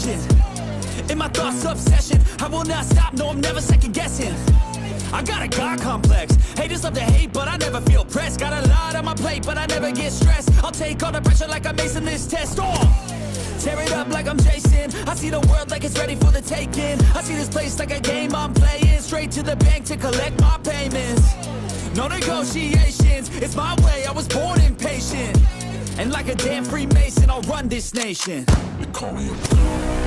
attention. In my thoughts, obsession. I will not stop, no, I'm never second guessing. I got a God complex. Haters love to hate, but I never feel pressed. Got a lot on my plate, but I never get stressed. I'll take all the pressure like I'm acing this test. Tear it up like I'm Jason. I see the world like it's ready for the taking. I see this place like a game I'm playing. Straight to the bank to collect my payments. No negotiations, it's my way, I was born impatient. And like a damn Freemason, I'll run this nation. They call me a